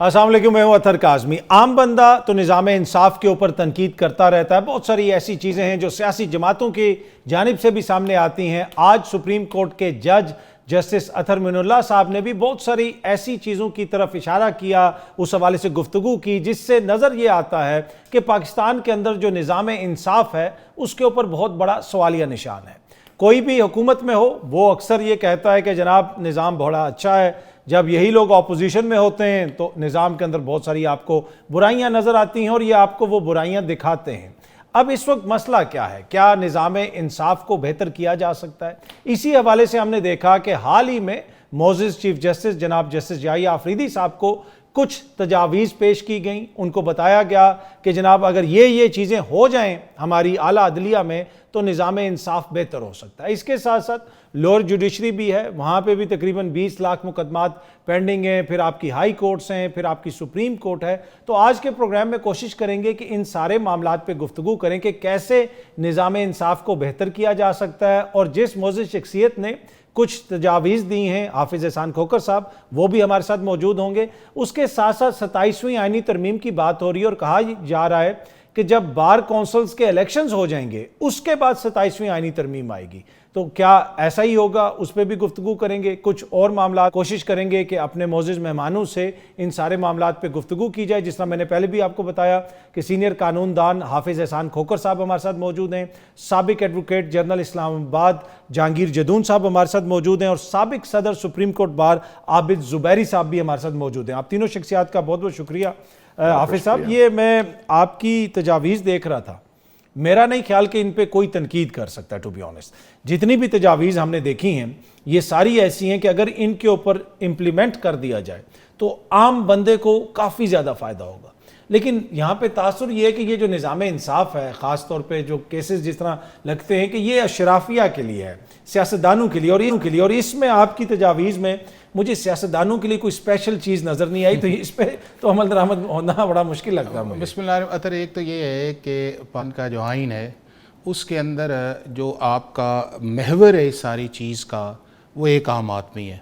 السلام علیکم، میں ہوں اطہر کاظمی۔ عام بندہ تو نظام انصاف کے اوپر تنقید کرتا رہتا ہے۔ بہت ساری ایسی چیزیں ہیں جو سیاسی جماعتوں کی جانب سے بھی سامنے آتی ہیں۔ آج سپریم کورٹ کے جج جسٹس اطہر معین اللہ صاحب نے بھی بہت ساری ایسی چیزوں کی طرف اشارہ کیا، اس حوالے سے گفتگو کی، جس سے نظر یہ آتا ہے کہ پاکستان کے اندر جو نظام انصاف ہے اس کے اوپر بہت بڑا سوالیہ نشان ہے۔ کوئی بھی حکومت میں ہو وہ اکثر یہ کہتا ہے کہ جناب نظام بڑا اچھا ہے، جب یہی لوگ اپوزیشن میں ہوتے ہیں تو نظام کے اندر بہت ساری آپ کو برائیاں نظر آتی ہیں اور یہ آپ کو وہ برائیاں دکھاتے ہیں۔ اب اس وقت مسئلہ کیا ہے؟ کیا نظام انصاف کو بہتر کیا جا سکتا ہے؟ اسی حوالے سے ہم نے دیکھا کہ حال ہی میں معزز چیف جسٹس جناب جسٹس یحییٰ آفریدی صاحب کو کچھ تجاویز پیش کی گئیں۔ ان کو بتایا گیا کہ جناب اگر یہ چیزیں ہو جائیں ہماری اعلیٰ عدلیہ میں تو نظام انصاف بہتر ہو سکتا ہے۔ اس کے ساتھ ساتھ لوور جوڈیشری بھی ہے، وہاں پہ بھی تقریباً 20 لاکھ مقدمات پینڈنگ ہیں، پھر آپ کی ہائی کورٹس ہیں، پھر آپ کی سپریم کورٹ ہے۔ تو آج کے پروگرام میں کوشش کریں گے کہ ان سارے معاملات پہ گفتگو کریں کہ کیسے نظام انصاف کو بہتر کیا جا سکتا ہے، اور جس معزز شخصیت نے کچھ تجاویز دی ہیں، حافظ احسان کھوکھر صاحب، وہ بھی ہمارے ساتھ موجود ہوں گے۔ اس کے ساتھ ساتھ 27ویں آئینی ترمیم کی بات ہو رہی ہے اور کہا جا رہا ہے کہ جب بار کونسلز کے الیکشنز ہو جائیں گے اس کے بعد 27ویں آئینی ترمیم آئے گی، تو کیا ایسا ہی ہوگا؟ اس پہ بھی گفتگو کریں گے۔ کچھ اور معاملات کوشش کریں گے کہ اپنے معزز مہمانوں سے ان سارے معاملات پہ گفتگو کی جائے۔ جس طرح میں نے پہلے بھی آپ کو بتایا کہ سینئر قانون دان حافظ احسان کھوکھر صاحب ہمارے ساتھ موجود ہیں، سابق ایڈوکیٹ جنرل اسلام آباد جہانگیر جدون صاحب ہمارے ساتھ موجود ہیں، اور سابق صدر سپریم کورٹ بار عابد زبیری صاحب بھی ہمارے ساتھ موجود ہیں۔ آپ تینوں شخصیات کا بہت بہت شکریہ۔ حافظ صاحب، یہ میں آپ کی تجاویز دیکھ رہا تھا، میرا نہیں خیال کہ ان پہ کوئی تنقید کر سکتا ہے، ٹو بی آنیسٹ۔ جتنی بھی تجاویز ہم نے دیکھی ہیں یہ ساری ایسی ہیں کہ اگر ان کے اوپر امپلیمنٹ کر دیا جائے تو عام بندے کو کافی زیادہ فائدہ ہوگا۔ لیکن یہاں پہ تاثر یہ ہے کہ یہ جو نظام انصاف ہے، خاص طور پہ جو کیسز جس طرح لگتے ہیں کہ یہ اشرافیہ کے لیے ہے، سیاستدانوں کے لیے اور اس میں آپ کی تجاویز میں مجھے سیاستدانوں کے لیے کوئی اسپیشل چیز نظر نہیں آئی، تو اس پہ تو عمل درآمد ہونا بڑا مشکل لگتا ہے مجھے۔ بسم اللہ الرحمن الرحیم۔ اطہر، ایک تو یہ ہے کہ پان کا جو آئین ہے اس کے اندر جو آپ کا محور ہے ساری چیز کا وہ ایک عام آدمی ہے،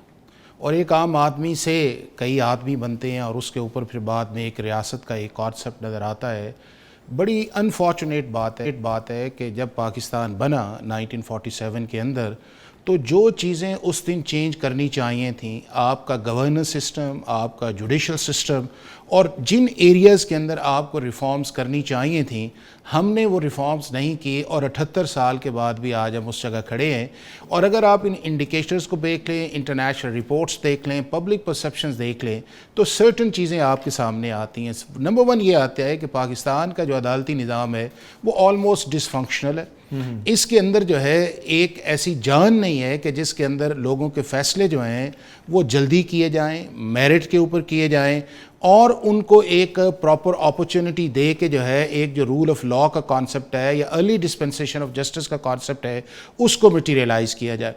اور ایک عام آدمی سے کئی آدمی بنتے ہیں، اور اس کے اوپر پھر بعد میں ایک ریاست کا ایک کانسیپٹ نظر آتا ہے۔ بڑی انفارچونیٹ بات ہے کہ جب پاکستان بنا 1947 کے اندر، تو جو چیزیں اس دن چینج کرنی چاہیے تھیں، آپ کا گورننس سسٹم، آپ کا جوڈیشل سسٹم، اور جن ایریاز کے اندر آپ کو ریفارمز کرنی چاہیے تھیں، ہم نے وہ ریفارمز نہیں کیے، اور 78 سال کے بعد بھی آج ہم اس جگہ کھڑے ہیں۔ اور اگر آپ ان انڈیکیٹرز کو دیکھ لیں، انٹرنیشنل رپورٹس دیکھ لیں، پبلک پرسیپشنز دیکھ لیں، تو سرٹن چیزیں آپ کے سامنے آتی ہیں۔ نمبر 1 یہ آتا ہے کہ پاکستان کا جو عدالتی نظام ہے وہ آلموسٹ ڈس فنکشنل ہے۔ اس کے اندر جو ہے ایک ایسی جان نہیں ہے کہ جس کے اندر لوگوں کے فیصلے جو ہیں وہ جلدی کیے جائیں، میرٹ کے اوپر کیے جائیں، اور ان کو ایک پراپر اپرچونٹی دے کے جو ہے ایک جو رول آف لا کا کانسیپٹ ہے یا ارلی ڈسپنسیشن آف جسٹس کا کانسیپٹ ہے اس کو مٹیریلائز کیا جائے۔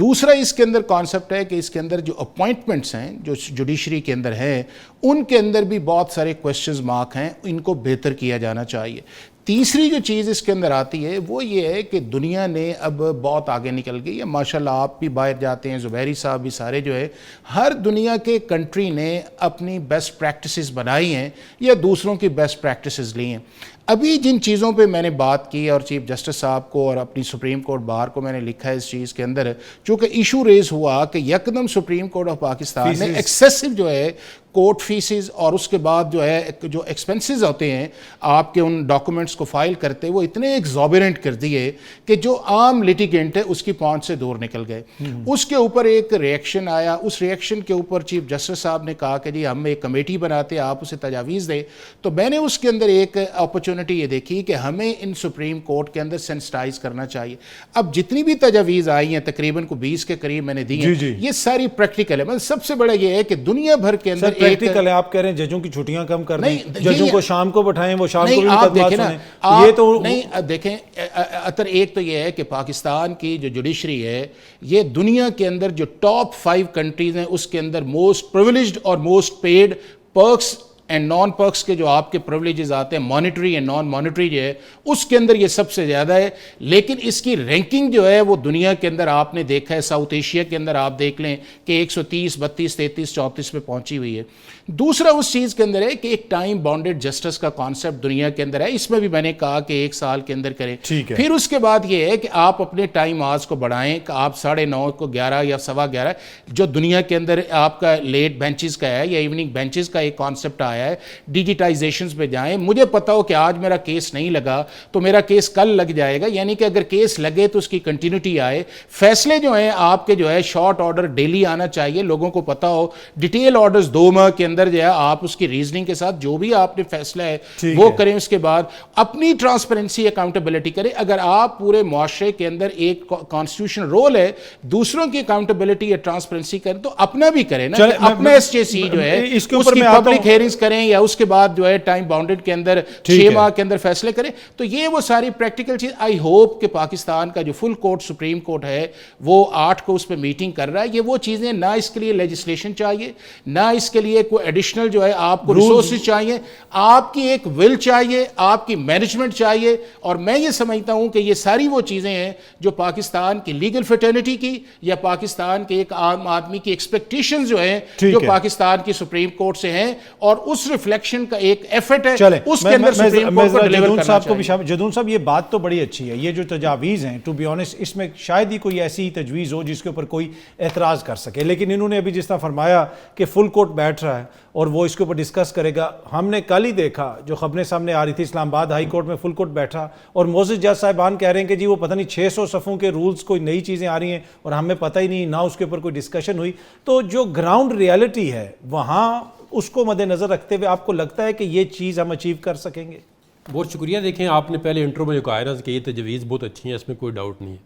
دوسرا اس کے اندر کانسیپٹ ہے کہ اس کے اندر جو اپوائنٹمنٹس ہیں جو جوڈیشری کے اندر ہیں ان کے اندر بھی بہت سارے کویسچنز مارک ہیں، ان کو بہتر کیا جانا چاہیے۔ تیسری جو چیز اس کے اندر آتی ہے وہ یہ ہے کہ دنیا نے اب بہت آگے نکل گئی ہے۔ ماشاءاللہ آپ بھی باہر جاتے ہیں، زبیری صاحب بھی، سارے جو ہے ہر دنیا کے کنٹری نے اپنی بیسٹ پریکٹسز بنائی ہیں یا دوسروں کی بیسٹ پریکٹسز لی ہیں۔ ابھی جن چیزوں پہ میں نے بات کی اور چیف جسٹس صاحب کو اور اپنی سپریم کورٹ بار کو میں نے لکھا ہے اس چیز کے اندر، چونکہ ایشو ریز ہوا کہ یکدم سپریم کورٹ آف پاکستان نے ایکسیسو جو ہے کورٹ فیسز اور اس کے بعد جو ہے جو ایکسپنسز ہوتے ہیں آپ کے ان ڈاکومنٹس کو فائل کرتے، وہ اتنے ایگزابیرنٹ کر دیے کہ جو عام لیٹیگنٹ ہے اس کی پہنچ سے دور نکل گئے۔ اس کے اوپر ایک ریئیکشن آیا، اس ریئیکشن کے اوپر چیف جسٹس صاحب نے کہا کہ جی ہم ایک کمیٹی بناتے، آپ اسے تجاویز دیں۔ تو میں نے اس کے اندر ایک اپرچونٹی یہ دیکھی کہ ہمیں ان سپریم کورٹ کے اندر سینسٹائز کرنا چاہیے۔ اب جتنی بھی تجاویز آئی ہیں تقریباً 20 کے قریب میں نے دی ہیں، یہ ساری پریکٹیکل ہے۔ مطلب سب سے بڑا یہ ہے کہ دنیا بھر کے اندر پریکٹیکل ہے۔ آپ کہہ رہے ہیں ججوں کی چھٹیاں کم کر دیں، ججوں کو شام کو بٹھائیں، وہ شام کو بھی مقدمات سنیں، یہ تو نہیں۔ دیکھیں اطہر، ایک تو یہ ہے کہ پاکستان کی جو جوڈیشری ہے یہ دنیا کے اندر جو ٹاپ 5 کنٹریز ہیں اس کے اندر موسٹ پریویلیجڈ اور most paid perks and non perks کے جو آپ کے پرولیجز آتے ہیں مانیٹری اینڈ نان مانیٹری جو ہے اس کے اندر یہ سب سے زیادہ ہے. لیکن اس کی رینکنگ جو ہے وہ دنیا کے اندر آپ نے دیکھا ہے, ساؤتھ ایشیا کے اندر آپ دیکھ لیں کہ 130, 32, 33, 34 پہ پہنچی ہوئی ہے. دوسرا اس چیز کے اندر ہے کہ ایک ٹائم باؤنڈیڈ جسٹس کا کانسیپٹ دنیا کے اندر ہے, اس میں بھی میں نے کہا کہ 1 سال کے اندر کریں. پھر اس کے بعد یہ ہے کہ آپ اپنے ٹائم آورز کو بڑھائیں کہ آپ 9:30 کو 11 یا 11:15 جو دنیا کے اندر آپ کا لیٹ بینچز کا ہے یا ایوننگ بینچز کا ایک کانسیپٹ آیا ہے, ڈیجیٹائزیشنز پہ جائیں. مجھے پتا ہو کہ آج میرا کیس نہیں لگا تو میرا کیس کل لگ جائے گا, یعنی کہ اگر کیس لگے تو اس کی کنٹینیوٹی آئے. فیصلے جو ہیں آپ کے جو ہے شارٹ آرڈر ڈیلی آنا چاہیے, لوگوں کو پتا ہو. ڈیٹیل آرڈرز 2 ماہ کے اندر جو ہے آپ اس کی ریزننگ کے ساتھ جو بھی آپ نے فیصلہ ہے وہ کریں. اس کے بعد اپنی ٹرانسپیرنسی اکاؤنٹیبلٹی کریں. اگر آپ پورے معاشرے کے اندر ایک کانسٹیٹیوشن رول ہے دوسروں کی اکاؤنٹیبلٹی یا ٹرانسپیرنسی کریں تو اپنا بھی کریں نا. اپنا ایس جے سی جو ہے اس کی پبلک ہیئرنگز کریں یا اس کے بعد جو ہے ٹائم باؤنڈیڈ کے اندر 6 ماہ کے اندر فیصلے کریں. تو یہ وہ ساری پریکٹیکل چیز. آئی ہوپ کہ پاکستان کا جو فل کورٹ سپریم کورٹ ہے وہ 8 کو اس پہ میٹنگ کر رہا ہے. یہ وہ چیزیں نہ اس کے لیے لیجسلیشن چاہیے نہ اس کے لیے کوئی ایڈیشنل جو ہے آپ کو ریسورسز چاہیے, آپ کی ایک ول چاہیے, آپ کی مینجمنٹ چاہیے. اور میں یہ سمجھتا ہوں کہ یہ ساری وہ چیزیں ہیں جو پاکستان کی لیگل فیٹرنیٹی کی یا پاکستان کے ایک عام آدمی کی ایکسپیکٹیشنز جو ہیں جو پاکستان کی سپریم کورٹ سے ہیں اور اس ریفلیکشن کا ایک ایفرٹ ہے اس کے اندر سپریم کورٹ کو ڈیلیور کرنا چاہیے. جدون صاحب یہ بات تو بڑی اچھی ہے, یہ جو تجاویز ہیں ٹو بی آنیسٹ اس میں شاید ہی کوئی ایسی تجویز ہو جس کے اوپر کوئی اعتراض کر سکے, لیکن انہوں نے ابھی جس طرح فرمایا کہ فل کورٹ بیٹھ رہا ہے اور وہ اس کے اوپر ڈسکس کرے گا. ہم نے کل ہی دیکھا جو خبریں سامنے آ رہی تھی اسلام آباد ہائی کورٹ میں فل کورٹ بیٹھا اور موزز جج صاحبان کہہ رہے ہیں کہ جی وہ پتہ نہیں 600 صفوں کے رولز کوئی نئی چیزیں آ رہی ہیں اور ہمیں پتہ ہی نہیں, نہ اس کے اوپر کوئی ڈسکشن ہوئی. تو جو گراؤنڈ ریالٹی ہے وہاں اس کو مد نظر رکھتے ہوئے آپ کو لگتا ہے کہ یہ چیز ہم اچیو کر سکیں گے؟ بہت شکریہ. دیکھیں آپ نے پہلے انٹرو میں جو کہا ہے نا کہ یہ تجویز بہت اچھی ہیں, اس میں کوئی ڈاؤٹ نہیں ہے,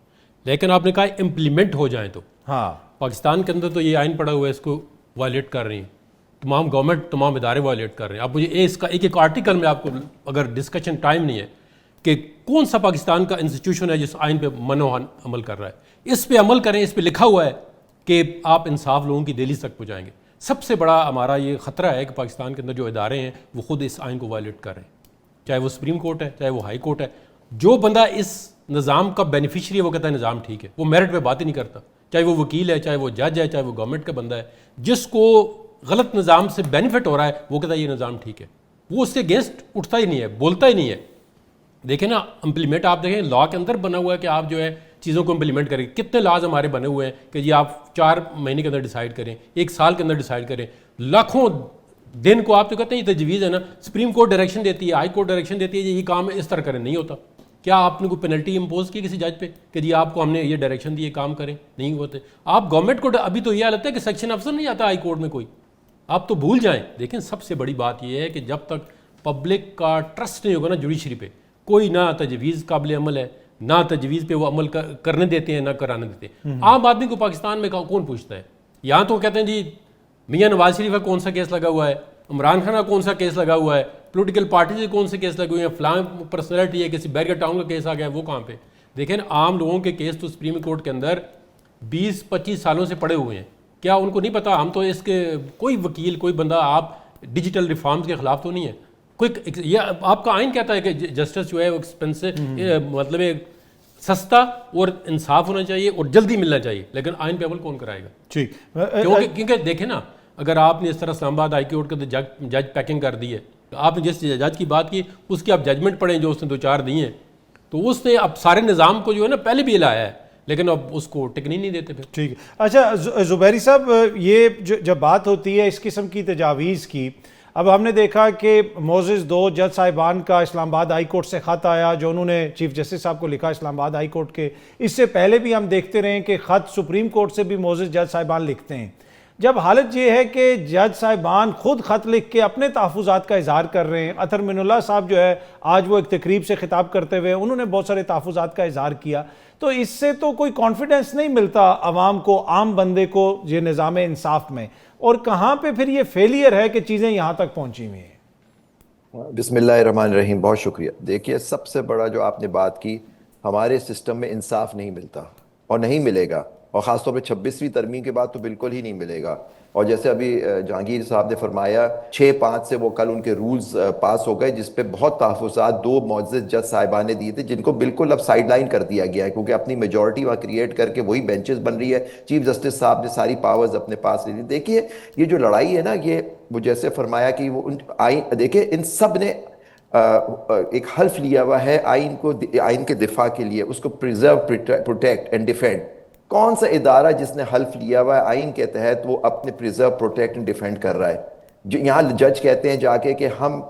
لیکن آپ نے کہا امپلیمنٹ ہو جائیں. تو ہاں پاکستان کے اندر تو یہ آئین پڑا ہوا ہے, اس کو وائلیٹ کر رہی ہیں تمام گورنمنٹ, تمام ادارے وائلیٹ کر رہے ہیں. اب مجھے اس کا ایک آرٹیکل میں آپ کو اگر ڈسکشن ٹائم نہیں ہے کہ کون سا پاکستان کا انسٹیٹیوشن ہے جس آئین پہ منوہن عمل کر رہا ہے, اس پہ عمل کریں. اس پہ لکھا ہوا ہے کہ آپ انصاف لوگوں کی دہلیز تک پہنچائیں گے. سب سے بڑا ہمارا یہ خطرہ ہے کہ پاکستان کے اندر جو ادارے ہیں وہ خود اس آئین کو وائلیٹ کر رہے ہیں, چاہے وہ سپریم کورٹ ہے چاہے وہ ہائی کورٹ ہے. جو بندہ اس نظام کا بینیفیشری ہے وہ کہتا ہے نظام ٹھیک ہے, وہ میرٹ پہ بات ہی نہیں کرتا, چاہے وہ وکیل ہے چاہے وہ جج ہے چاہے وہ گورنمنٹ کا بندہ ہے. جس کو غلط نظام سے بینیفٹ ہو رہا ہے وہ کہتا ہے یہ نظام ٹھیک ہے, وہ اس سے اگینسٹ اٹھتا ہی نہیں ہے, بولتا ہی نہیں ہے. دیکھیں نا امپلیمنٹ آپ دیکھیں لا کے اندر بنا ہوا ہے کہ آپ جو ہے چیزوں کو امپلیمنٹ کریں. کتنے لاز ہمارے بنے ہوئے ہیں کہ جی آپ 4 مہینے کے اندر ڈیسائیڈ کریں, 1 سال کے اندر ڈیسائیڈ کریں, لاکھوں دن کو آپ تو کہتے ہیں یہ تجویز ہے نا, سپریم کورٹ ڈائریکشن دیتی ہے, ہائی کورٹ ڈائریکشن دیتی ہے یہ کام اس طرح کریں, نہیں ہوتا. کیا آپ نے کوئی پینلٹی امپوز کی کسی جج پہ کہ جی آپ کو ہم نے یہ ڈائریکشن دی یہ کام کریں؟ نہیں ہوتے. آپ گورنمنٹ کو ابھی تو یہ حالت ہے کہ سیکشن افسر نہیں آتا ہائی کورٹ میں کوئی, آپ تو بھول جائیں. دیکھیں سب سے بڑی بات یہ ہے کہ جب تک پبلک کا ٹرسٹ نہیں ہوگا نا جوڈیشری پہ, کوئی نہ تجویز قابل عمل ہے نہ تجویز پہ وہ عمل کرنے دیتے ہیں نہ کرانے دیتے ہیں. عام آدمی کو پاکستان میں کون پوچھتا ہے؟ یہاں تو کہتے ہیں جی میاں نواز شریف کا کون سا کیس لگا ہوا ہے, عمران خان کا کون سا کیس لگا ہوا ہے, پولیٹیکل پارٹی سے کون سے کیس لگے ہوئے ہیں, فلاں پرسنالٹی ہے کسی بیریئر ٹاؤن کا کیس آ گیا ہے, وہ کہاں پہ؟ دیکھیں عام لوگوں کے کیس تو سپریم کورٹ کے اندر 20-25 سالوں سے پڑے ہوئے ہیں. کیا ان کو نہیں پتا؟ ہم تو اس کے کوئی وکیل کوئی بندہ آپ ڈیجیٹل ریفارمز کے خلاف تو نہیں ہے کوئی. یہ آپ کا آئین کہتا ہے کہ جسٹس جو ہے وہ ایکسپینسو مطلب سستا اور انصاف ہونا چاہیے اور جلدی ملنا چاہیے, لیکن آئین پہ عمل کون کرائے گا؟ ٹھیک, کیونکہ دیکھیں نا اگر آپ نے اس طرح اسلام آباد ہائی کورٹ کے جج پیکنگ کر دی ہے, آپ نے جس جج کی بات کی اس کی آپ ججمنٹ پڑھیں جو اس نے 2-4 دی ہیں, تو اس نے اب سارے نظام کو جو ہے نا پہلے بھی لایا ہے لیکن اب اس کو ٹکنے نہیں دیتے پھر. ٹھیک ہے. اچھا زبیری صاحب, یہ جب بات ہوتی ہے اس قسم کی تجاویز کی, اب ہم نے دیکھا کہ موزز 2 جج صاحبان کا اسلام آباد ہائی کورٹ سے خط آیا جو انہوں نے چیف جسٹس صاحب کو لکھا اسلام آباد ہائی کورٹ کے. اس سے پہلے بھی ہم دیکھتے رہے کہ خط سپریم کورٹ سے بھی موزز جج صاحبان لکھتے ہیں. جب حالت یہ ہے کہ جج صاحبان خود خط لکھ کے اپنے تحفظات کا اظہار کر رہے ہیں, اطہر من اللہ صاحب جو ہے آج وہ ایک تقریب سے خطاب کرتے ہوئے انہوں نے بہت سارے تحفظات کا اظہار کیا, تو اس سے تو کوئی کانفیڈنس نہیں ملتا عوام کو, عام بندے کو یہ نظام انصاف میں, اور کہاں پہ پھر یہ فیلئر ہے کہ چیزیں یہاں تک پہنچی ہوئی ہیں؟ بسم اللہ الرحمن الرحیم. بہت شکریہ. دیکھیے سب سے بڑا جو آپ نے بات کی, ہمارے سسٹم میں انصاف نہیں ملتا اور نہیں ملے گا, اور خاص طور پہ 26ویں ترمیم کے بعد تو بالکل ہی نہیں ملے گا. اور جیسے ابھی جہانگیر صاحب نے فرمایا 6/5 سے وہ کل ان کے رولز پاس ہو گئے جس پہ بہت تحفظات 2 معزز جج صاحبان نے دیے تھے جن کو بالکل اب سائڈ لائن کر دیا گیا ہے کیونکہ اپنی میجورٹی وہاں کریٹ کر کے وہی بینچز بن رہی ہے. چیف جسٹس صاحب نے ساری پاورز اپنے پاس لے لی. دیکھیے یہ جو لڑائی ہے نا یہ وہ جیسے فرمایا کہ وہ دیکھیں ان سب نے ایک حلف لیا ہوا ہے آئین کے دفاع کے لیے, اس کو پریزرو پروٹیکٹ اینڈ ڈیفینڈ. کون سا ادارہ جس نے حلف لیا ہوا ہے آئین کے تحت وہ اپنے پریزرو پروٹیکٹ اینڈ ڈیفینڈ کر رہا ہے؟ جو یہاں جج کہتے ہیں جا کے کہ ہم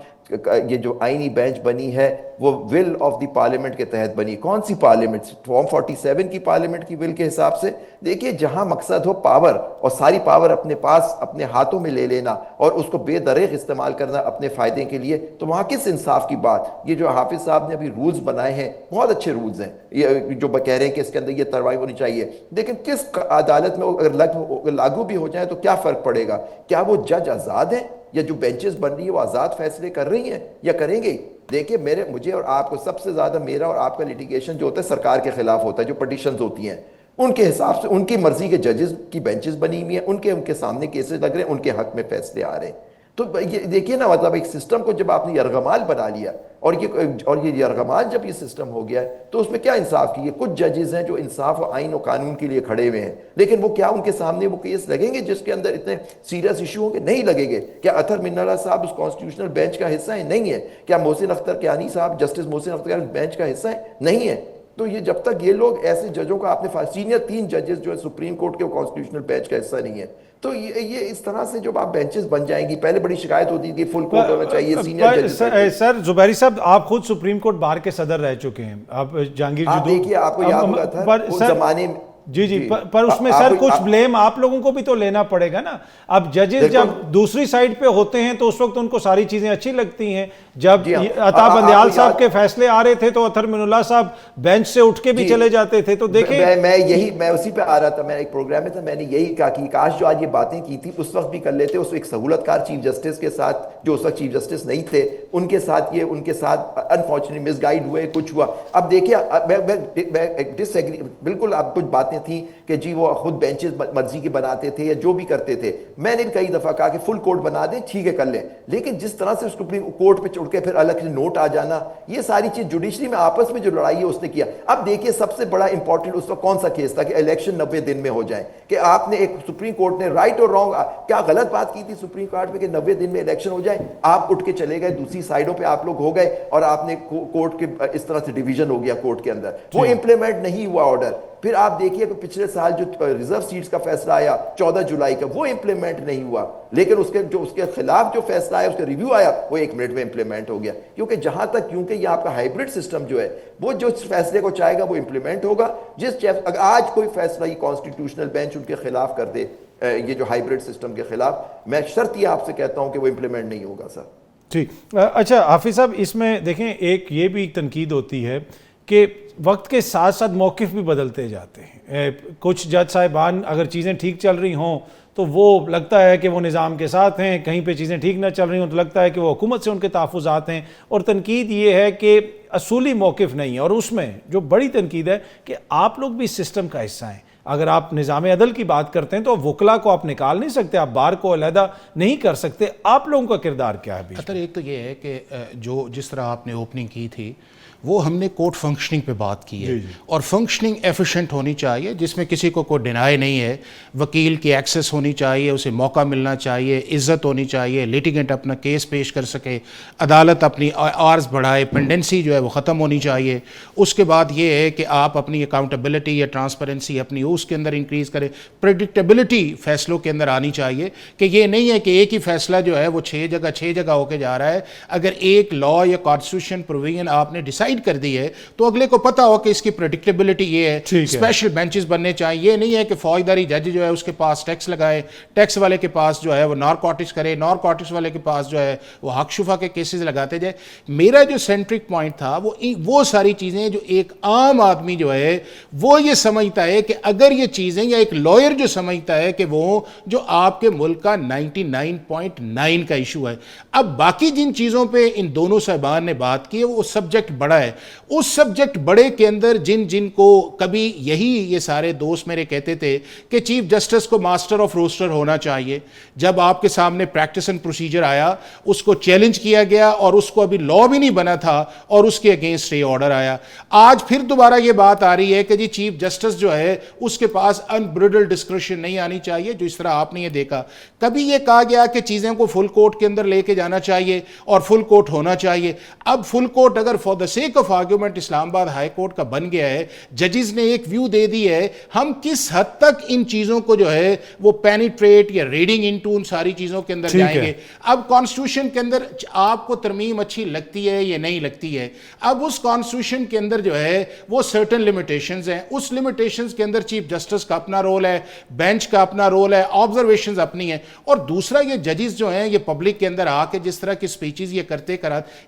یہ جو آئینی بینچ بنی ہے وہ ول آف دی پارلیمنٹ کے تحت بنی. کون سی پارلیمنٹ؟ فارم 47 کی پارلیمنٹ کی ول کے حساب سے. دیکھیے جہاں مقصد ہو پاور اور ساری پاور اپنے پاس اپنے ہاتھوں میں لے لینا اور اس کو بے دریغ استعمال کرنا اپنے فائدے کے لیے, تو وہاں کس انصاف کی بات؟ یہ جو حافظ صاحب نے ابھی رولز بنائے ہیں بہت اچھے رولز ہیں, یہ جو کہہ رہے ہیں کہ اس کے اندر یہ تروائی ہونی چاہیے, لیکن کس عدالت میں اگر لاگو بھی ہو جائے تو کیا فرق پڑے گا؟ کیا وہ جج آزاد ہیں یا جو بینچز بن رہی ہے وہ آزاد فیصلے کر رہی ہیں یا کریں گے؟ دیکھیں مجھے اور آپ کو سب سے زیادہ میرا اور آپ کا لیٹیگیشن جو ہوتا ہے سرکار کے خلاف ہوتا ہے, جو پٹیشنز ہوتی ہیں ان کے حساب سے ان کی مرضی کے ججز کی بینچز بنی ہوئی ہیں, ان کے سامنے کیسز لگ رہے ہیں, ان کے حق میں فیصلے آ رہے ہیں. تو یہ دیکھیے نا مطلب ایک سسٹم کو جب آپ نے یرغمال بنا لیا اور یہ یرغمال جب یہ سسٹم ہو گیا ہے تو اس میں کیا انصاف کی ہے؟ کچھ ججز ہیں جو انصاف و آئین و قانون کے لیے کھڑے ہوئے ہیں, لیکن وہ کیا ان کے سامنے وہ کیس لگیں گے جس کے اندر اتنے سیریس ایشو ہوں گے؟ نہیں لگیں گے. کیا اطہر من اللہ صاحب اس کانسٹیٹیوشنل بینچ کا حصہ ہے؟ نہیں ہے. کیا محسن اختر کیانی صاحب جسٹس محسن اختر کیانی بینچ کا حصہ ہے؟ نہیں ہے. تو یہ جب تک یہ لوگ ایسے ججوں کا آپ نے سینئر 3 ججز جو ہے سپریم کورٹ کے کانسٹیٹیوشنل بینچ کا حصہ نہیں ہے, تو یہ اس طرح سے جب آپ بینچز بن جائیں گی. پہلے بڑی شکایت ہوتی تھی فل کورٹ ہونا چاہیے, سینئر ججز. سر زبیری صاحب آپ خود سپریم کورٹ بار کے صدر رہ چکے ہیں, آپ جہانگیر آپ دیکھیے آپ کو یاد ہوگا تھا اس زمانے میں جی پر اس میں سر کچھ بلیم آپ لوگوں کو بھی تو لینا پڑے گا نا. اب ججز جب دوسری سائیڈ پہ ہوتے ہیں تو اس وقت ان کو ساری چیزیں اچھی لگتی ہیں. جب عطا بندیال صاحب کے فیصلے آ رہے تھے تو اطہر من اللہ صاحب بینچ سے اٹھ کے بھی چلے جاتے تھے. تو دیکھیں میں اسی پہ آ رہا تھا, میں ایک پروگرام میں تھا, میں نے یہی کہا کہ کاش جو آج یہ باتیں کی تھی اس وقت بھی کر لیتے. اس ایک سہولت کار چیف جسٹس کے ساتھ جو اس وقت چیف جسٹس نہیں تھے ان کے ساتھ انفارچونیٹلی مس گائیڈ ہوئے, کچھ ہوا. اب دیکھیے میں ڈس ایگری بالکل, آپ کچھ باتیں تھیں کہ جی وہ خود بینچز مرضی کے بناتے تھے یا جو بھی کرتے تھے. میں نے کئی دفعہ کہا کہ فل کورٹ بنا دیں, ٹھیک ہے کر لیں, لیکن جس طرح سے سپریم کورٹ پہ چڑھ کے پھر الگ سے نوٹ آ جانا, یہ ساری چیز جوڈیشری میں آپس میں جو لڑائی ہے اس نے کیا. اب دیکھیے سب سے بڑا امپورٹنٹ اس وقت کون سا کیس تھا کہ الیکشن 90 دن میں ہو جائیں, کہ آپ نے ایک سپریم کورٹ نے رائٹ اور رانگ کیا غلط بات کی تھی سپریم کورٹ میں کہ 90 دن میں الیکشن ہو جائے. آپ اٹھ کے چلے گئے, دوسری سائڈوں پہ آپ لوگ ہو گئے اور آپ نے کورٹ کے اس طرح سے ڈیویژن ہو گیا کورٹ کے اندر, وہ امپلیمنٹ نہیں ہوا آرڈر. پھر آپ دیکھیے کہ پچھلے سال جو ریزرو سیٹس کا فیصلہ آیا 14 جولائی کا, وہ امپلیمنٹ نہیں ہوا, لیکن اس کے خلاف جو فیصلہ آیا اس کا ریویو آیا وہ 1 منٹ میں امپلیمنٹ ہو گیا. کیونکہ یہ آپ کا ہائبرڈ سسٹم جو ہے وہ جو فیصلے کو چاہے گا وہ امپلیمنٹ ہوگا. اگر آج کوئی فیصلہ یہ کانسٹیٹیوشنل بینچ ان کے خلاف کر دے, یہ جو ہائبرڈ سسٹم کے خلاف, میں شرط یہ آپ سے کہتا ہوں کہ وہ امپلیمنٹ نہیں ہوگا سر. ٹھیک. اچھا حافظ صاحب, اس میں دیکھیں ایک یہ بھی تنقید ہوتی ہے کہ وقت کے ساتھ ساتھ موقف بھی بدلتے جاتے ہیں. کچھ جج صاحبان اگر چیزیں ٹھیک چل رہی ہوں تو وہ لگتا ہے کہ وہ نظام کے ساتھ ہیں, کہیں پہ چیزیں ٹھیک نہ چل رہی ہوں تو لگتا ہے کہ وہ حکومت سے ان کے تحفظات ہیں. اور تنقید یہ ہے کہ اصولی موقف نہیں ہے, اور اس میں جو بڑی تنقید ہے کہ آپ لوگ بھی اس سسٹم کا حصہ ہیں. اگر آپ نظام عدل کی بات کرتے ہیں تو وکلا کو آپ نکال نہیں سکتے, آپ بار کو علیحدہ نہیں کر سکتے. آپ لوگوں کا کردار کیا ہے؟ خطر ایک تو یہ ہے کہ جس طرح آپ نے اوپننگ کی تھی وہ ہم نے کورٹ فنکشننگ پہ بات کی ہے, اور فنکشننگ ایفیشینٹ ہونی چاہیے جس میں کسی کو کوئی ڈینائی نہیں ہے. وکیل کی ایکسیس ہونی چاہیے, اسے موقع ملنا چاہیے, عزت ہونی چاہیے, لیٹیگنٹ اپنا کیس پیش کر سکے, عدالت اپنی آرز بڑھائے, پینڈنسی جو ہے وہ ختم ہونی چاہیے. اس کے بعد یہ ہے کہ آپ اپنی اکاؤنٹیبلٹی یا ٹرانسپیرنسی اپنی اس کے اندر انکریز کریں. پریڈکٹیبلٹی فیصلوں کے اندر آنی چاہیے کہ یہ نہیں ہے کہ ایک ہی فیصلہ جو ہے وہ 6 جگہ ہو کے جا رہا ہے. اگر ایک لا یا کانسٹیٹیوشن پروویژن آپ نے ڈیسائیڈ کر دی ہے تو اگلے کو پتا ہو کہ اس کی پریڈکٹیبلٹی یہ ہے. اسپیشل بینچز بننے چاہیے. یہ نہیں ہے کہ فوجداری جج جو ہے اس کے پاس ٹیکس لگائے, ٹیکس والے کے پاس جو ہے وہ نارکوٹکس کرے, نارکوٹکس والے کے پاس جو ہے وہ حق شفا کے کیسز لگاتے جائے. میرا جو سینٹرک پوائنٹ تھا وہ ساری چیزیں جو ایک عام آدمی جو ہے وہ یہ سمجھتا ہے کہ اگر اگر یہ چیزیں یا ایک لائر جو سمجھتا ہے کہ وہ جو آپ کے ملک کا 99.9 کا ایشو ہے. اب باقی جن چیزوں پہ ان دونوں صاحبان نے بات کی ہے وہ سبجیکٹ بڑا ہے. اس سبجیکٹ بڑے کے اندر جن کو کبھی یہی یہ سارے دوست میرے کہتے تھے کہ چیف جسٹس کو ماسٹر آف روسٹر ہونا چاہیے, جب آپ کے سامنے پریکٹس اینڈ پروسیجر آیا اس کو چیلنج کیا گیا اور اس کو ابھی لا بھی نہیں بنا تھا اور اس کے اگینسٹ اسٹے آرڈر آیا. آج پھر دوبارہ یہ بات آ رہی ہے کہ جی چیف جسٹس جو ہے اس کے پاس انبریڈل ڈسکریشن نہیں آنی چاہیے, جو اس طرح آپ نے یہ دیکھا. کبھی یہ کہا گیا کہ چیزیں کو فل کورٹ کے اندر لے کے جانا چاہیے اور فل کورٹ ہونا چاہیے. اب فل کورٹ اگر for the sake of argument Islamabad high court کا بن گیا ہے, ججز نے ایک ویو دے دی ہے, ہم کس حد تک ان چیزوں کو جو ہے وہ پینیٹریٹ یا ریڈنگ انٹو ان ساری چیزوں کے اندر جائیں گے. اب کانسٹیٹیوشن کے اندر آپ کو ترمیم اچھی لگتی ہے یا نہیں لگتی ہے, اب اس کانسٹیٹیوشن کے اندر جو ہے وہ سرٹن لمیٹیشنز ہیں. اس لمیٹیشنز کے اندر چیف جسٹس کا اپنا رول ہے, بینچ کا اپنا رول ہے, آبزرویشنز اپنی ہیں. اور دوسرا یہ ججز جو ہیں یہ پبلک کے اندر آ کے جس طرح کی سپیچز یہ کرتے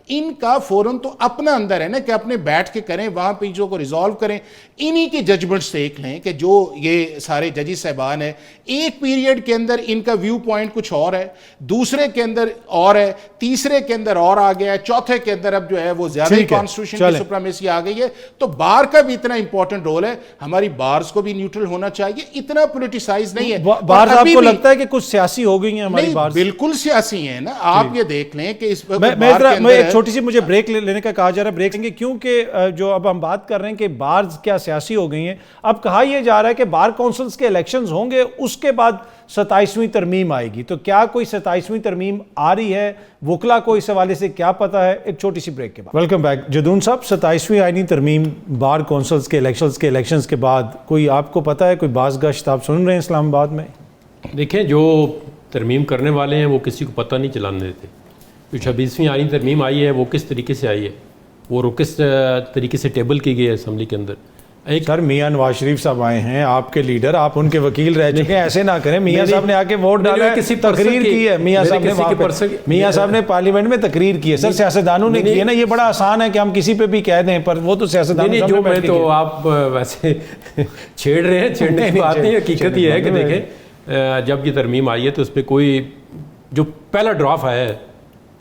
ان کا فورم تو اپنا اندر ہے نا کہ اپنے بیٹھ کے کریں, وہاں پہ چیزوں کو ریزالو کریں. انہی کی ججمنٹس دیکھ لیں کہ جو یہ سارے ججز صاحبان ہیں ایک پیریڈ کے اندر ان کا ویو پوائنٹ کچھ اور ہے, دوسرے کے اندر اور ہے, تیسرے کے اندر اور آ گیا ہے, چوتھے کے اندر اب جو ہے وہ زیادہ کانسٹیٹیوشن کی سپریمیسی آ گئی ہے. تو بار کا بھی اتنا امپورٹنٹ رول ہے, ہماری بارز کو بھی نیوٹرل ہونا چاہیے, اتنا پولیٹیسائز نہیں ہے. بارز آپ کو لگتا ہے کہ کچھ سیاسی ہو گئی ہیں ہماری بارز؟ بالکل سیاسی ہیں نا, آپ یہ دیکھ لیں کہ اس میں ایک چھوٹی سی مجھے بریک لینے کا کہا جا رہا ہے, بریک لیں گے کیونکہ جو اب ہم بات کر رہے ہیں کہ بارز کیا سیاسی ہو گئی ہیں, اب کہا یہ جا رہا ہے کہ بار کونسلز کے الیکشنز ہوں گے اس کے بعد 27ویں ترمیم آئے گی. تو کیا کوئی 27ویں ترمیم آ رہی ہے؟ وکلا کو اس حوالے سے کیا پتا ہے؟ ایک چھوٹی سی بریک کے بعد. Welcome back. جدون صاحب, 27ویں آئینی ترمیم بار کونسلز کے الیکشنز کے بعد کوئی آپ کو پتا ہے, کوئی باز گشت آپ سن رہے ہیں اسلام آباد میں؟ دیکھیں, جو ترمیم کرنے والے ہیں وہ کسی کو پتہ نہیں چلانے دیتے. جو 26ویں آئینی ترمیم آئی ہے وہ کس طریقے سے آئی ہے, وہ کس طریقے سے ٹیبل کی گئی ہے اسمبلی کے اندر. سر میاں نواز شریف صاحب آئے ہیں, آپ کے لیڈر, آپ ان کے وکیل رہ چکے ہیں, ایسے نہ کریں. میاں صاحب نے آ کے ووٹ ڈالا ہے, تقریر کی ہے میاں صاحب نے پارلیمنٹ میں تقریر کی ہے. سر سیاستدانوں نے کی ہے نا, یہ بڑا آسان ہے کہ ہم کسی پہ بھی کہہ دیں, پر وہ تو سیاستدانوں جو میں تو آپ ویسے چھیڑ رہے ہیں, چھیڑنے کی بات نہیں, حقیقت یہ ہے کہ دیکھیں جب یہ ترمیم آئی ہے تو اس پہ کوئی جو پہلا ڈرافٹ آیا ہے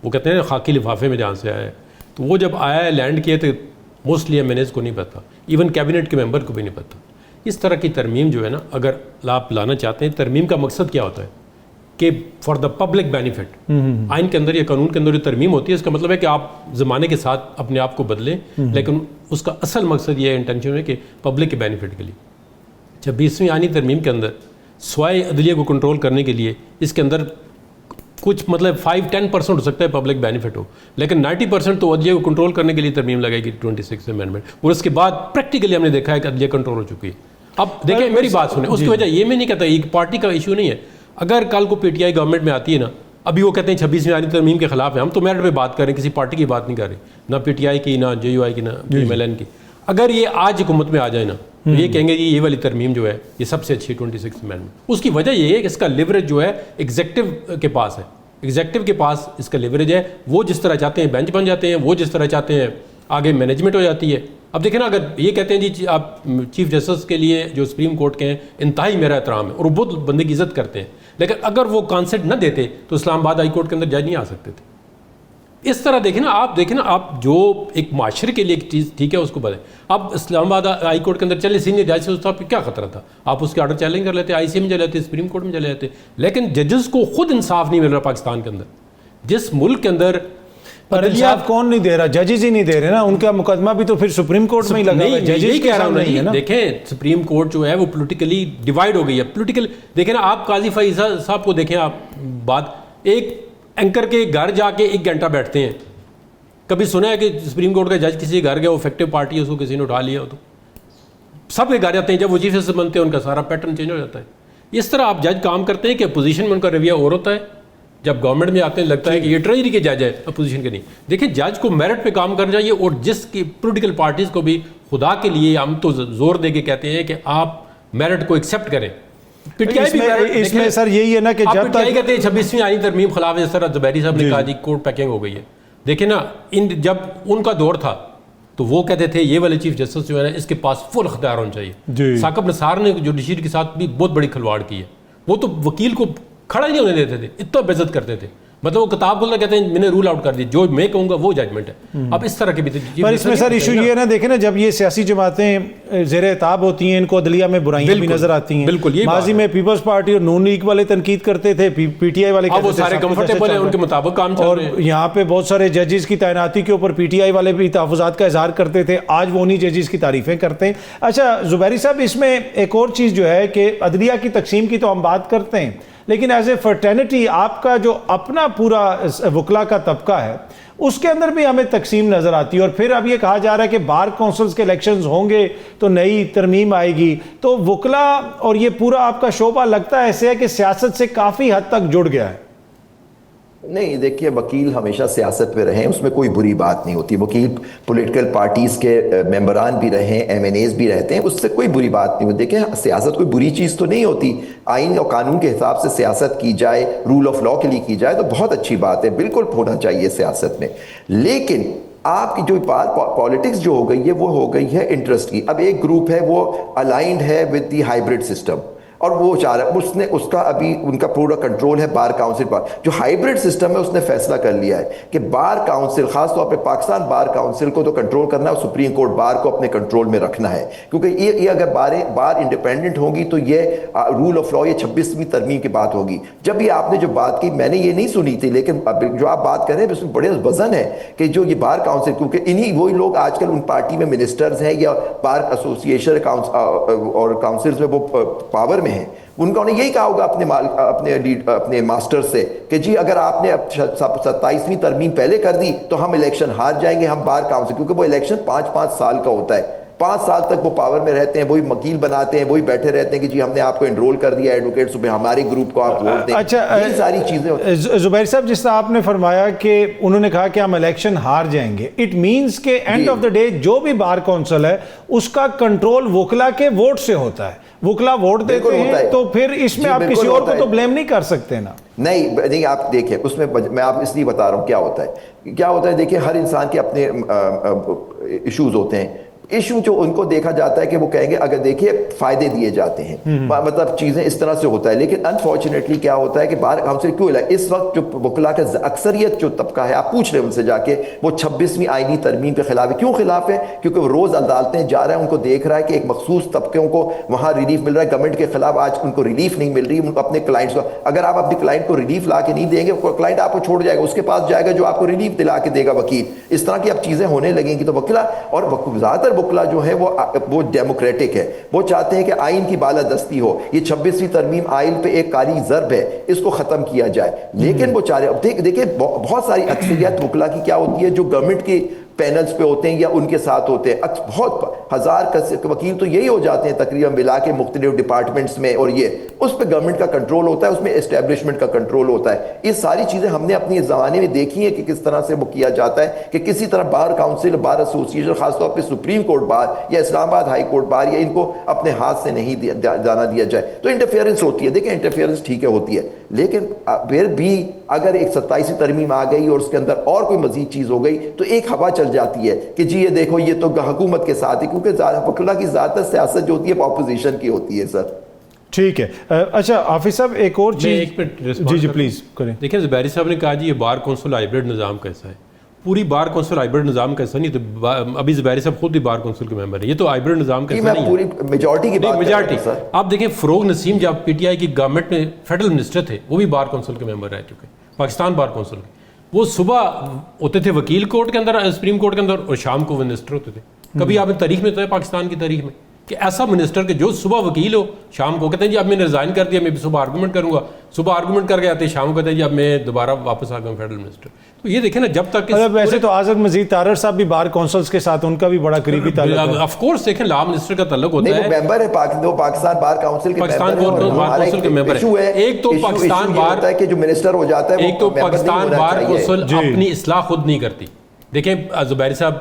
وہ کہتے ہیں خاکی لفافے میں جہاں سے آیا ہے, تو وہ جب آیا ہے لینڈ کیے تو موسٹلی ایم این ایز کو نہیں پتا, ایون کیبنٹ کے ممبر کو بھی نہیں پتا. اس طرح کی ترمیم جو ہے نا, اگر آپ لانا چاہتے ہیں, ترمیم کا مقصد کیا ہوتا ہے کہ فار دا پبلک بینیفٹ. آئین کے اندر یا قانون کے اندر جو ترمیم ہوتی ہے اس کا مطلب ہے کہ آپ زمانے کے ساتھ اپنے آپ کو بدلیں, لیکن اس کا اصل مقصد یہ انٹینشن ہے کہ پبلک کے بینیفٹ کے لیے. 26ویں آئینی ترمیم کے اندر سوائے عدلیہ کو کنٹرول کرنے کے لیے اس کے اندر کچھ مطلب 5-10% ہو سکتا ہے پبلک بینیفٹ ہو, لیکن 90% تو عدلیہ کو کنٹرول کرنے کے لیے ترمیم لگے گی 26 امینڈمنٹ. اور اس کے بعد پریکٹیکلی ہم نے دیکھا ہے کہ عدلیہ کنٹرول ہو چکی ہے. اب دیکھیں میری بات سنیں, اس کی وجہ یہ میں نہیں کہتا ایک پارٹی کا ایشو نہیں ہے. اگر کل کو پی ٹی آئی گورنمنٹ میں آتی ہے نا, ابھی وہ کہتے ہیں 26ویں آئینی ترمیم کے خلاف ہے, ہم تو میرٹ پہ بات کر رہے ہیں, کسی پارٹی کی بات نہیں کر رہے, نہ پی ٹی آئی کی, نہ جے یو آئی کی, نہ ایم ایل این کی. اگر یہ آج حکومت میں آ جائے نا, یہ کہیں گے یہ والی ترمیم جو ہے یہ سب سے اچھی 26 امینڈمنٹ. اس کی وجہ یہ ہے کہ اس کا لیوریج جو ہے ایگزیکٹو کے پاس ہے, ایگزیکٹو کے پاس اس کا لیوریج ہے. وہ جس طرح چاہتے ہیں بینچ بن جاتے ہیں, وہ جس طرح چاہتے ہیں آگے مینجمنٹ ہو جاتی ہے. اب دیکھیں نا, اگر یہ کہتے ہیں جی آپ چیف جسٹس کے لیے جو سپریم کورٹ کے ہیں انتہائی میرا احترام ہے اور وہ بہت بندے کی عزت کرتے ہیں, لیکن اگر وہ کانسیپٹ نہ دیتے تو اسلام آباد ہائی کورٹ کے اندر جج نہیں آ سکتے تھے. اس طرح دیکھیں نا, آپ جو ایک معاشرے کے لیے ایک چیز ٹھیک ہے اس کو بتائیں. اب اسلام آباد ہائی کورٹ کے اندر چلے سینئر جج سے آپ کو کیا خطرہ تھا, آپ اس کے آرڈر چیلنج کر لیتے, آئی سی میں چلے جاتے, سپریم کورٹ میں چلے جاتے. لیکن ججز کو خود انصاف نہیں مل رہا پاکستان کے اندر, جس ملک کے اندر. پر انصاف کون نہیں دے رہا؟ ججز ہی نہیں دے رہے نا, ان کا مقدمہ بھی تو پھر سپریم کورٹ میں ہی لگا ہے. یہی کہہ رہا ہوں نہیں ہے نا. دیکھیں سپریم کورٹ جو ہے وہ پولیٹیکلی ڈیوائڈ ہو گئی ہے. پولیٹیکل دیکھیں نا, آپ قاضی فائز صاحب کو دیکھیں, آپ بات ایک اینکر کے گھر جا کے 1 گھنٹہ بیٹھتے ہیں. کبھی سنا ہے کہ سپریم کورٹ کا جج کسی کے گھر گیا, وہ افیکٹو پارٹی ہے, اس کو کسی نے اٹھا لیا ہو؟ تو سب کے گھر جاتے ہیں, جب وہ چیف جسٹس بنتے ہیں ان کا سارا پیٹرن چینج ہو جاتا ہے. اس طرح آپ جج کام کرتے ہیں کہ اپوزیشن میں ان کا رویہ اور ہوتا ہے, جب گورنمنٹ میں آتے ہیں لگتا ہے کہ یہ ٹریجری کے جج ہے, اپوزیشن کے نہیں. دیکھیں جج کو میرٹ پہ کام کرنا چاہیے, اور جس کی پولیٹیکل پارٹیز کو بھی خدا کے لیے ہم تو زور دے کے کہتے ہیں کہ آپ میرٹ کو ایکسیپٹ کریں. اس میں سر یہی ہے نا کہ جب تک کہتے ہیں 26ویں آئینی ترمیم خلاف, جس طرح زبیری صاحب نے کہا جی کورٹ پیکنگ ہو گئی ہے. دیکھیں نا, جب ان کا دور تھا تو وہ کہتے تھے یہ والے چیف جسٹس جو ہے نا اس کے پاس فل اختیار ہونا چاہیے. ثاقب نثار نے جوڈیشری کے ساتھ بھی بہت بڑی کھلواڑ کی ہے. وہ تو وکیل کو کھڑا ہی نہیں ہونے دیتے تھے, اتنا بے عزت کرتے تھے. مطلب وہ کتاب کھولنا کہتے ہیں میں نے رول آؤٹ کر دی, جو میں کہوں گا وہ ججمنٹ ہے. اب اس طرح کے بھی پر اس میں سر ایشو یہ ہے نا, دیکھیں نا جب یہ سیاسی جماعتیں زیر اعتاب ہوتی ہیں ان کو عدلیہ میں برائیاں بھی نظر آتی ہیں. بالکل ماضی میں پیپلز پارٹی اور نون لیگ والے تنقید کرتے تھے, پی ٹی آئی والے وہ سارے کمفرٹیبل ہیں ان کے مطابق کام چل رہے ہیں, اور یہاں پہ بہت سارے ججز کی تعیناتی کے اوپر پی ٹی آئی والے بھی تحفظات کا اظہار کرتے تھے. آج وہ انہی ججز کی تعریفیں کرتے ہیں. اچھا زبیری صاحب, اس میں ایک اور چیز جو ہے کہ عدلیہ کی تقسیم کی تو ہم بات کرتے ہیں, لیکن ایز اے فرٹرنٹی آپ کا جو اپنا پورا وکلا کا طبقہ ہے اس کے اندر بھی ہمیں تقسیم نظر آتی ہے. اور پھر اب یہ کہا جا رہا ہے کہ بار کونسلز کے الیکشنز ہوں گے تو نئی ترمیم آئے گی, تو وکلا اور یہ پورا آپ کا شعبہ لگتا ہے ایسے ہے کہ سیاست سے کافی حد تک جڑ گیا ہے. نہیں دیکھیے, وکیل ہمیشہ سیاست میں رہیں, اس میں کوئی بری بات نہیں ہوتی. وکیل پولیٹیکل پارٹیز کے ممبران بھی رہیں, ایم این ایز بھی رہتے ہیں, اس سے کوئی بری بات نہیں ہوتی. دیکھیں سیاست کوئی بری چیز تو نہیں ہوتی. آئین اور قانون کے حساب سے سیاست کی جائے, رول آف لاء کے لیے کی جائے تو بہت اچھی بات ہے, بالکل ہونا چاہیے سیاست میں. لیکن آپ کی جو پالیٹکس جو ہو گئی ہے وہ ہو گئی ہے انٹرسٹ کی. اب ایک گروپ ہے وہ الائنڈ ہے ود دی ہائیبرڈ سسٹم, اور وہ چاہ رہا ہے اس کا ابھی ان کا پورا کنٹرول ہے بار کاؤنسل پر. جو ہائیبرڈ سسٹم ہے اس نے فیصلہ کر لیا ہے کہ بار کاؤنسل, خاص طور پہ پاکستان بار کاؤنسل کو تو کنٹرول کرنا ہے, اور سپریم کورٹ بار کو اپنے کنٹرول میں رکھنا ہے. کیونکہ یہ اگر بار انڈیپینڈنٹ ہوگی تو یہ رول آف لاء, یہ 26ویں ترمیم کی بات ہوگی. جب یہ آپ نے جو بات کی میں نے یہ نہیں سنی تھی, لیکن جو آپ بات کر رہے ہیں اس میں بڑے وزن ہے کہ جو یہ بار کاؤنسل, کیونکہ انہی وہی لوگ آج کل ان پارٹی میں منسٹرز ہیں یا بار ایسوسیشن اور کاؤنسلز میں وہ پاور میں ہیں, ان کو نے یہی کہا ہوگا اپنے ماسٹر سے کہ جی اگر آپ نے 27ویں ترمیم پہلے کر دی تو ہم الیکشن ہار جائیں گے, ہم بار کاؤنسل, کیونکہ وہ الیکشن 5 سال کا ہوتا ہے, 5 سال تک وہ پاور میں رہتے ہیں, وہی وکیل بناتے ہیں, وہی بیٹھے رہتے ہیں کہ جی ہم نے آپ کو انرول کر دیا ایڈوکیٹ صبح ہمارے گروپ کو آپ ووٹ دیں. اچھا یہ ساری چیزیں. زبیر صاحب جس طرح آپ نے فرمایا کہ انہوں نے کہا کہ ہم الیکشن ہار جائیں گے, اٹ مینز کہ اینڈ آف دا ڈے جو بھی بار کونسل ہے اس کا کنٹرول وکلا کے ووٹ سے ہوتا ہے, وکلا ووٹ دیتے ہیں, تو پھر اس میں آپ کسی اور کو تو بلیم نہیں کر سکتے نا. نہیں آپ دیکھیں اس میں آپ اس لیے بتا رہا ہوں کیا ہوتا ہے. دیکھیں ہر انسان کے اپنے ایشوز ہوتے ہیں. ایشو جو ان کو دیکھا جاتا ہے کہ وہ کہیں گے اگر دیکھیے فائدے دیے جاتے ہیں, مطلب چیزیں اس طرح سے ہوتا ہے. لیکن انفارچونیٹلی کیا ہوتا ہے کہ بار کاؤنسل کیوں اس وقت جو وکلا کا اکثریت جو طبقہ ہے, آپ پوچھ رہے ہیں ان سے جا کے, وہ 26ویں آئینی ترمیم کے خلاف ہے. کیوں خلاف ہے؟ کیونکہ وہ روز عدالتیں جا رہا ہے, ان کو دیکھ رہا ہے کہ ایک مخصوص طبقوں کو وہاں ریلیف مل رہا ہے, گورنمنٹ کے خلاف آج ان کو ریلیف نہیں مل رہی. ان کو اپنے کلائنٹس کو, اگر آپ اپنے کلائنٹ کو ریلیف لا کے نہیں دیں گے, کلائنٹ آپ کو چھوڑ جائے گا, اس کے پاس جائے گا جو آپ کو ریلیف دلا کے دے گا وکیل. اس طرح کی اب چیزیں ہونے لگیں گی. تو وکلا اور زیادہ تر وکلا جو ہے وہ ڈیموکریٹک ہے, وہ چاہتے ہیں کہ آئین کی بالادستی ہو. یہ 26ویں ترمیم آئین پہ ایک کالی ضرب ہے, اس کو ختم کیا جائے. لیکن وہ چاہ رہے, دیکھیں بہت ساری اکثریت وکلا کی کیا ہوتی ہے جو گورنمنٹ کی پینلز پہ ہوتے ہیں یا ان کے ساتھ ہوتے ہیں. بہت ہزار وکیل تو یہی ہو جاتے ہیں تقریباً ملا کے مختلف ڈپارٹمنٹس میں, اور یہ اس پہ گورنمنٹ کا کنٹرول ہوتا ہے, اس میں اسٹیبلشمنٹ کا کنٹرول ہوتا ہے. یہ ساری چیزیں ہم نے اپنے زمانے میں دیکھی ہیں کہ کس طرح سے وہ کیا جاتا ہے کہ کسی طرح بار کاؤنسل, بار ایسوسیشن, خاص طور پہ سپریم کورٹ بار یا اسلام آباد ہائی کورٹ بار, یا ان کو اپنے ہاتھ سے نہیں جانا دیا جائے. تو انٹرفیئرنس ہوتی ہے. دیکھیں انٹرفیئرنس ٹھیک ہے ہوتی ہے, لیکن پھر بھی اگر ایک 27ویں ترمیم آ گئی اور اس کے اندر اور کوئی مزید چیز ہو گئی تو ایک ہوا چل جاتی ہے کہ جی یہ دیکھو یہ تو حکومت کے ساتھ ہے, کیونکہ وکلا کی زیادہ تر سیاست جو ہوتی ہے اپوزیشن کی ہوتی ہے. سر ٹھیک ہے. اچھا حافظ صاحب ایک اور چیز, جی پلیز کریں. دیکھیں زبیری صاحب نے کہا جی یہ بار کونسل ہائبرڈ نظام کیسا ہے. پوری بار کونسل ہائبرڈ نظام کیسا نہیں, تو ابھی زبیری صاحب خود بھی بار کونسل کے ممبر ہیں, یہ تو ہائبرڈ نظام کیسا نہیں ہے. پوری میجورٹی کی بات میجورٹی. آپ دیکھیں فروغ نسیم جب پی ٹی آئی کی گورنمنٹ میں فیڈرل منسٹر تھے, وہ بھی بار کونسل کے ممبر رہ چکے, پاکستان بار کونسل کے. وہ صبح ہوتے تھے وکیل کورٹ کے اندر, سپریم کورٹ کے اندر, اور شام کو منسٹر ہوتے تھے. کبھی آپ نے تاریخ میں تو ہے پاکستان کی تاریخ میں کہ ایسا منسٹر کہ جو صبح وکیل ہو, شام کو کہتے ہیں جی اب میں نے ریزائن کر دیا, میں بھی صبح آرگومنٹ کروں گا, صبح آرگومنٹ کر کے آتے ہیں, شام کو کہتے ہیں جی اب میں دوبارہ واپس آ گیا ہوں فیڈرل منسٹر. تو یہ دیکھیں نا جب تک ویسے تو آزاد مزید تارڑ صاحب بھی بار کونسلز کے ساتھ ان کا بھی بڑا قریبی تعلق ہے. آف کورس دیکھیں لا منسٹر کا تعلق ہوتا ہے, وہ ممبر ہے پاکستان بار کاؤنسل کے, پاکستان بار کونسل کے ممبر ہے. ایک تو پاکستان بار ہے کہ جو منسٹر ہو جاتا ہے, ایک تو پاکستان بار کونسل اپنی اصلاح خود نہیں کرتی. دیکھیں زبیر صاحب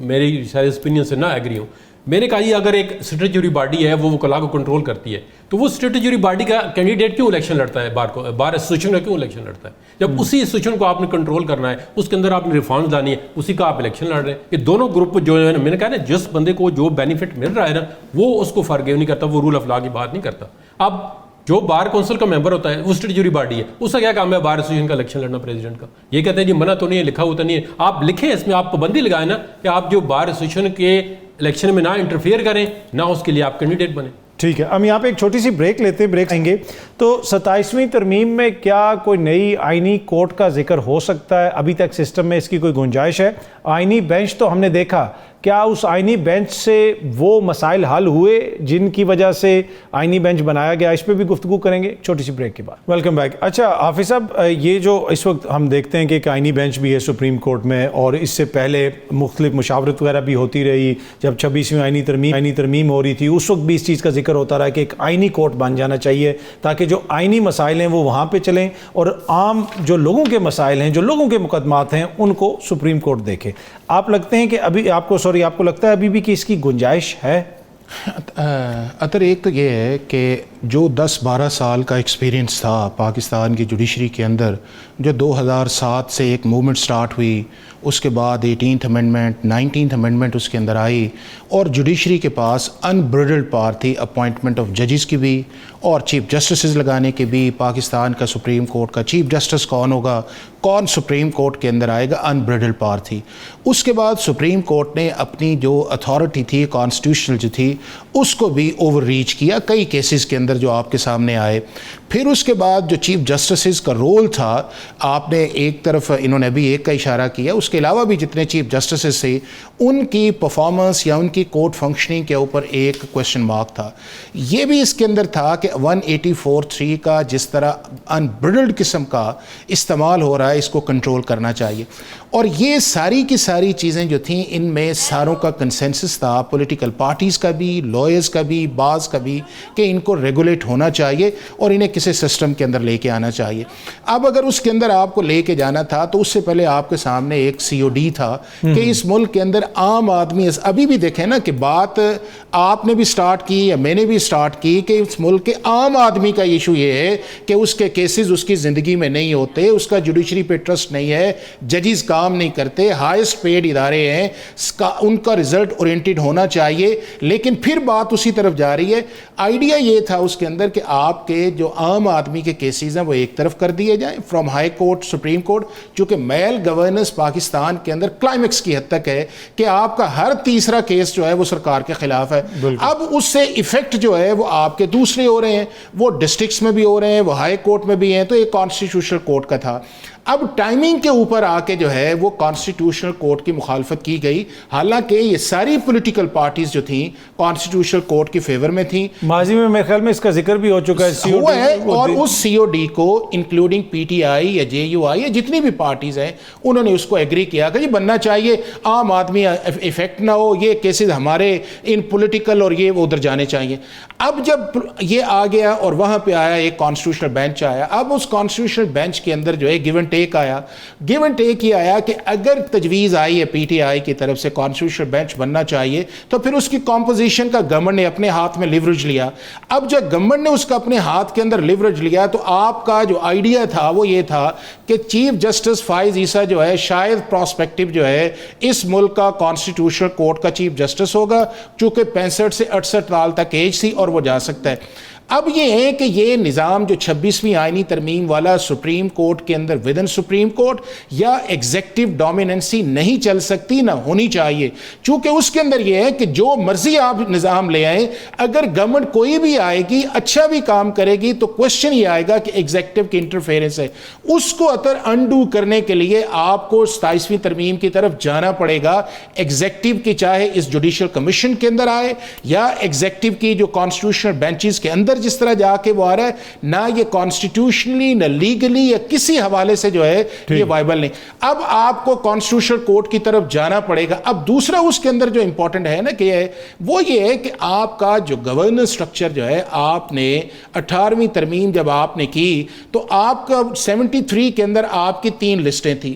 میری شاید اوپینین سے نہ ایگری ہوں, میں نے کہا یہ اگر ایک اسٹیچوری باڈی ہے وہ وکلاء کو کنٹرول کرتی ہے تو وہ اسٹیچوری باڈی کا کینڈیڈیٹ کیوں الیکشن لڑتا ہے بار ایسوسیشن کا کیوں الیکشن لڑتا ہے جب اسی ایسوسیشن کو آپ نے کنٹرول کرنا ہے, اس کے اندر آپ نے ریفارمز لانی ہے, اسی کا آپ الیکشن لڑ رہے ہیں. یہ دونوں گروپ جو ہے میں نے کہا نا جس بندے کو جو بینیفٹ مل رہا ہے نا وہ اس کو فرگیو نہیں کرتا, وہ رول آف لا کی بات نہیں کرتا. اب جو بار کونسل کا ممبر ہوتا ہے وہ اسٹیچوری باڈی ہے, اس کا کیا کام ہے بار ایسوسیشن کا الیکشن لڑنا پریزیڈنٹ کا. یہ کہتے ہیں جی منع تو نہیں ہے, لکھا ہوتا نہیں ہے, آپ لکھیں اس میں آپ پابندی لگائیں نا کہ آپ جو بار ایسوسیشن کے الیکشن میں نہ انٹرفیئر کریں نہ اس کے لیے آپ کینڈیڈیٹ بنیں. ٹھیک ہے, ہم یہاں پہ ایک چھوٹی سی بریک لیتے ہیں, بریک آئیں گے. تو 27ویں ترمیم میں کیا کوئی نئی آئینی کورٹ کا ذکر ہو سکتا ہے؟ ابھی تک سسٹم میں اس کی کوئی گنجائش ہے؟ آئینی بینچ تو ہم نے دیکھا, کیا اس آئینی بینچ سے وہ مسائل حل ہوئے جن کی وجہ سے آئینی بینچ بنایا گیا؟ اس پہ بھی گفتگو کریں گے چھوٹی سی بریک کے بعد. Welcome back. اچھا حافظ صاحب, یہ جو اس وقت ہم دیکھتے ہیں کہ ایک آئینی بینچ بھی ہے سپریم کورٹ میں, اور اس سے پہلے مختلف مشاورت وغیرہ بھی ہوتی رہی. جب 26ویں آئینی ترمیم ہو رہی تھی اس وقت بھی اس چیز کا ذکر ہوتا رہا کہ ایک آئینی کورٹ بن جانا چاہیے تاکہ جو آئینی مسائل ہیں وہ وہاں پہ چلیں اور عام جو لوگوں کے مسائل ہیں, جو لوگوں کے مقدمات ہیں, ان کو سپریم کورٹ دیکھے. آپ لگتے ہیں کہ ابھی آپ کو لگتا ہے ابھی بھی کہ اس کی گنجائش ہے؟ اطر ایک تو یہ ہے کہ جو 10-12 سال کا ایکسپیرینس تھا پاکستان کی جوڈیشری کے اندر, جو 2007 سے ایک موومنٹ سٹارٹ ہوئی, اس کے بعد 18th امینڈمنٹ 19th امینڈمنٹ اس کے اندر آئی, اور جوڈیشری کے پاس انبریڈلڈ پاور تھی اپوائنٹمنٹ آف ججز کی بھی اور چیف جسٹسز لگانے کی بھی. پاکستان کا سپریم کورٹ کا چیف جسٹس کون ہوگا, کون سپریم کورٹ کے اندر آئے گا, انبریڈلڈ پاور تھی. اس کے بعد سپریم کورٹ نے اپنی جو اتھارٹی تھی کانسٹیٹیوشنل جو تھی اس کو بھی اوور ریچ کیا کئی کیسز کے اندر جو آپ کے سامنے آئے. پھر اس کے بعد جو چیف جسٹسز کا رول تھا, آپ نے ایک طرف انہوں نے بھی ایک کا اشارہ کیا, اس کے علاوہ بھی جتنے چیف جسٹسز تھے ان کی پرفارمنس یا ان کی کورٹ فنکشننگ کے اوپر ایک کویشچن مارک تھا. یہ بھی اس کے اندر تھا کہ 184(3) کا جس طرح انبریڈلڈ قسم کا استعمال ہو رہا ہے اس کو کنٹرول کرنا چاہیے. اور یہ ساری کی ساری چیزیں جو تھیں ان میں ساروں کا کنسنسس تھا, پولیٹیکل پارٹیز کا بھی, لائرز کا بھی, بعض کا بھی, کہ ان کو ریگولیٹ ہونا چاہیے اور انہیں کسی سسٹم کے اندر لے کے آنا چاہیے. اب اگر اس کے اندر آپ کو لے کے جانا تھا تو اس سے پہلے آپ کے سامنے ایک COD تھا کہ اس ملک کے اندر عام آدمی, ابھی بھی دیکھیں نا کہ بات آپ نے بھی سٹارٹ کی یا میں نے بھی سٹارٹ کی کہ اس ملک کے عام آدمی کا ایشو یہ ہے کہ اس کے کیسز اس کی زندگی میں نہیں ہوتے, اس کا جوڈیشری پہ ٹرسٹ نہیں ہے, ججز کام نہیں کرتے, ہائیسٹ پیڈ ادارے ہیں, ان کا رزلٹ اورینٹڈ ہونا چاہیے. لیکن پھر بات اسی طرف جا رہی ہے. آئیڈیا یہ تھا اس کے اندر کہ آپ کے جو عام آدمی کے کیسز ہیں وہ ایک طرف کر دیے جائیں from high court supreme court, چونکہ میل گورننس پاکستان کے اندر کلائمیکس کی حد تک ہے کہ آپ کا ہر تیسرا کیس جو ہے وہ سرکار کے خلاف ہے. اب اس سے ایفیکٹ جو ہے وہ آپ کے دوسرے ہو رہے ہیں, وہ ڈسٹرکٹس میں بھی ہو رہے ہیں, وہ ہائی کورٹ میں بھی ہیں. تو ایک کانسٹیٹیوشنل کورٹ کا تھا. اب ٹائمنگ کے اوپر آ کے جو ہے وہ کانسٹیٹیوشنل کورٹ کی مخالفت کی گئی, حالانکہ یہ ساری پولیٹیکل پارٹیز جو تھیں کانسٹیٹیوشنل کورٹ کی فیور میں تھیں. ماضی میں میرے خیال میں اس کا ذکر بھی ہو چکا ہے, اور اس COD کو انکلوڈنگ PTI یا JUI یا جتنی بھی پارٹیز ہیں انہوں نے اس کو ایگری کیا کہ یہ بننا چاہیے, عام آدمی افیکٹ نہ ہو, یہ کیسز ہمارے ان پولیٹیکل اور یہ ادھر جانے چاہیے. اب جب یہ آ گیا اور وہاں پہ آیا ایک کانسٹیٹیوشنل بینچ آیا, اب اس کانسٹیٹیوشنل بینچ کے اندر جو ہے گیو اینڈ ٹیک آیا. گیو اینڈ ٹیک یہ آیا کہ اگر تجویز آئی ہے PTI کی طرف سے کانسٹیٹیوشنل بینچ بننا چاہیے تو پھر اس کی کمپوزیشن کا گورنمنٹ نے اپنے ہاتھ میں لیوریج لیا. اب جب گورنمنٹ نے اس کا اپنے ہاتھ کے اندر لیوریج لیا تو آپ کا جو آئیڈیا تھا وہ یہ تھا کہ چیف جسٹس فائز عیسیٰ جو ہے شاید پراسپیکٹو جو ہے اس ملک کا کانسٹیٹیوشنل کورٹ کا چیف جسٹس ہوگا, چونکہ 65 سے 68 سال تک ایج تھی اور وہ جا سکتا ہے. اب یہ ہے کہ یہ نظام جو 26ویں آئینی ترمیم والا سپریم کورٹ کے اندر ودن سپریم کورٹ یا ایگزیکٹو ڈومیننسی نہیں چل سکتی, نہ ہونی چاہیے, چونکہ اس کے اندر یہ ہے کہ جو مرضی آپ نظام لے آئیں, اگر گورنمنٹ کوئی بھی آئے گی اچھا بھی کام کرے گی تو کوشچن یہ آئے گا کہ ایگزیکٹو کی انٹرفیئرنس ہے. اس کو انڈو کرنے کے لیے آپ کو 27ویں ترمیم کی طرف جانا پڑے گا. ایگزیکٹو کی چاہے اس جوڈیشل کمیشن کے اندر آئے یا ایگزیکٹو کی جو کانسٹیٹیوشنل بینچز کے اندر جس طرح جا کے وہ آ رہا ہے, نہ یہ کانسٹیٹیوشنلی نہ لیگلی یا کسی حوالے سے جو ہے یہ وائبل نہیں. اب آپ کو کانسٹیٹیوشنل کورٹ کی طرف جانا پڑے گا. اب دوسرا اس کے اندر جو امپورٹنٹ ہے نا کہ وہ یہ ہے کہ آپ کا جو گورننس سٹرکچر جو ہے, آپ نے 18ویں ترمیم جب آپ نے کی تو آپ کا 73 کے اندر آپ کی 3 لسٹیں تھیں.